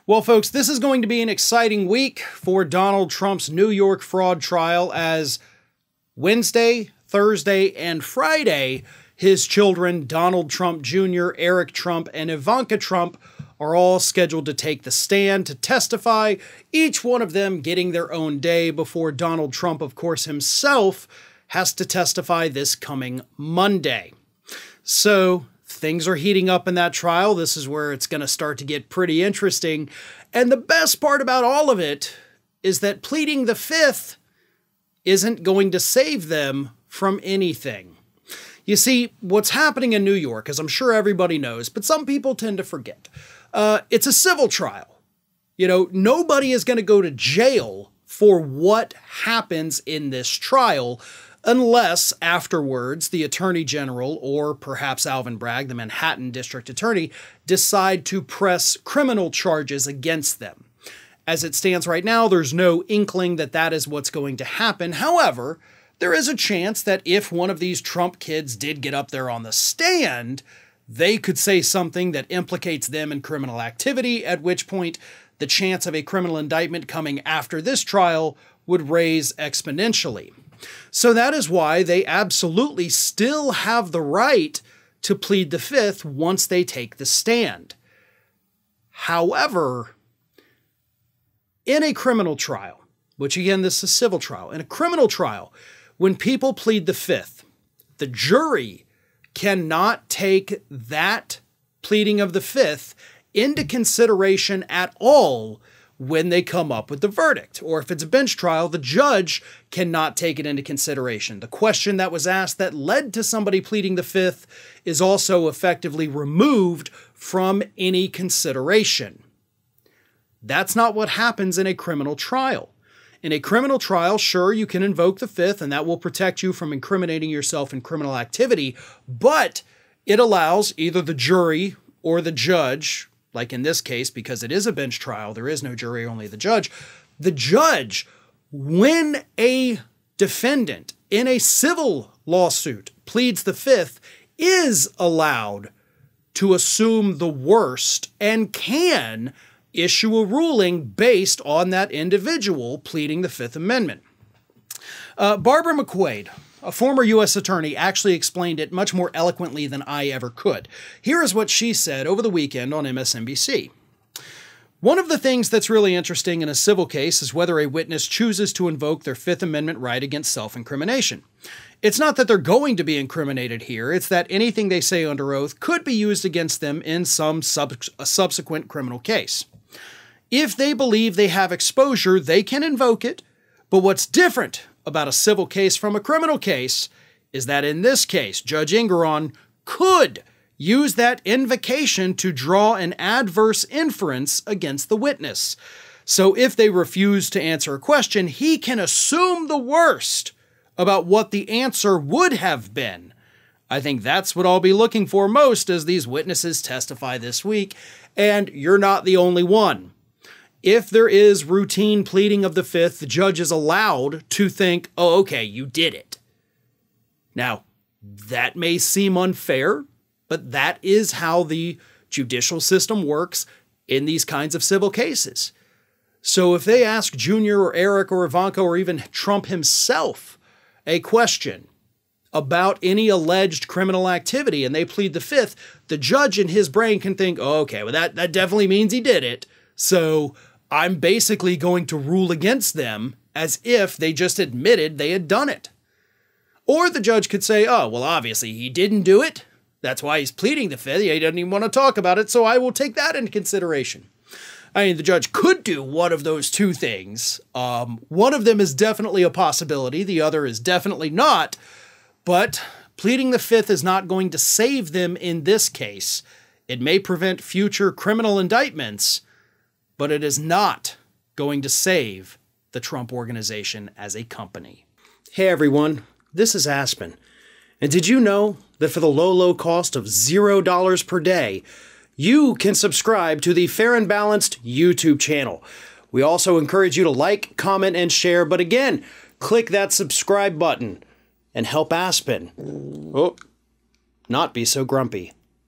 Well, folks, this is going to be an exciting week for Donald Trump's New York fraud trial, as Wednesday, Thursday, and Friday, his children, Donald Trump Jr., Eric Trump, and Ivanka Trump, are all scheduled to take the stand to testify, each one of them getting their own day before Donald Trump, of course, himself has to testify this coming Monday. So things are heating up in that trial. This is where it's going to start to get pretty interesting. And the best part about all of it is that pleading the fifth isn't going to save them from anything. You see, what's happening in New York, as I'm sure everybody knows, but some people tend to forget, it's a civil trial. You know, nobody is going to go to jail for what happens in this trial unless afterwards the Attorney General, or perhaps Alvin Bragg, the Manhattan District Attorney, decide to press criminal charges against them. As it stands right now, there's no inkling that that is what's going to happen. However, there is a chance that if one of these Trump kids did get up there on the stand, they could say something that implicates them in criminal activity, at which point the chance of a criminal indictment coming after this trial would raise exponentially. So that is why they absolutely still have the right to plead the fifth once they take the stand. However, in a criminal trial, which again, this is a civil trial, in a criminal trial, when people plead the fifth, the jury cannot take that pleading of the fifth into consideration at all when they come up with the verdict. Or if it's a bench trial, the judge cannot take it into consideration. The question that was asked that led to somebody pleading the fifth is also effectively removed from any consideration. That's not what happens in a criminal trial. In a criminal trial, sure, you can invoke the fifth, and that will protect you from incriminating yourself in criminal activity, but it allows either the jury or the judge, like in this case, because it is a bench trial, there is no jury, only the judge, when a defendant in a civil lawsuit pleads the fifth, is allowed to assume the worst and can issue a ruling based on that individual pleading the Fifth Amendment. Barbara McQuaid, a former U.S. attorney, actually explained it much more eloquently than I ever could. Here is what she said over the weekend on MSNBC. One of the things that's really interesting in a civil case is whether a witness chooses to invoke their Fifth Amendment right against self-incrimination. It's not that they're going to be incriminated here, it's that anything they say under oath could be used against them in some subsequent criminal case. If they believe they have exposure, they can invoke it, but what's different about a civil case from a criminal case is that in this case, Judge Engeron could use that invocation to draw an adverse inference against the witness. So if they refuse to answer a question, he can assume the worst about what the answer would have been. I think that's what I'll be looking for most as these witnesses testify this week, and you're not the only one. If there is routine pleading of the fifth, the judge is allowed to think, oh, okay, you did it. Now, that may seem unfair, but that is how the judicial system works in these kinds of civil cases. So if they ask Junior or Eric or Ivanka or even Trump himself a question about any alleged criminal activity and they plead the fifth, the judge in his brain can think, oh, okay, well, that definitely means he did it. So I'm basically going to rule against them as if they just admitted they had done it. Or the judge could say, oh, well, obviously he didn't do it. That's why he's pleading the fifth. He doesn't even want to talk about it, so I will take that into consideration. I mean, the judge could do one of those two things. One of them is definitely a possibility. The other is definitely not. But pleading the fifth is not going to save them in this case. It may prevent future criminal indictments, but it is not going to save the Trump Organization as a company. Hey everyone, this is Aspen. And did you know that for the low cost of $0 per day, you can subscribe to the Fair and Balanced YouTube channel. We also encourage you to like, comment, and share, but again, click that subscribe button and help Aspen not be so grumpy.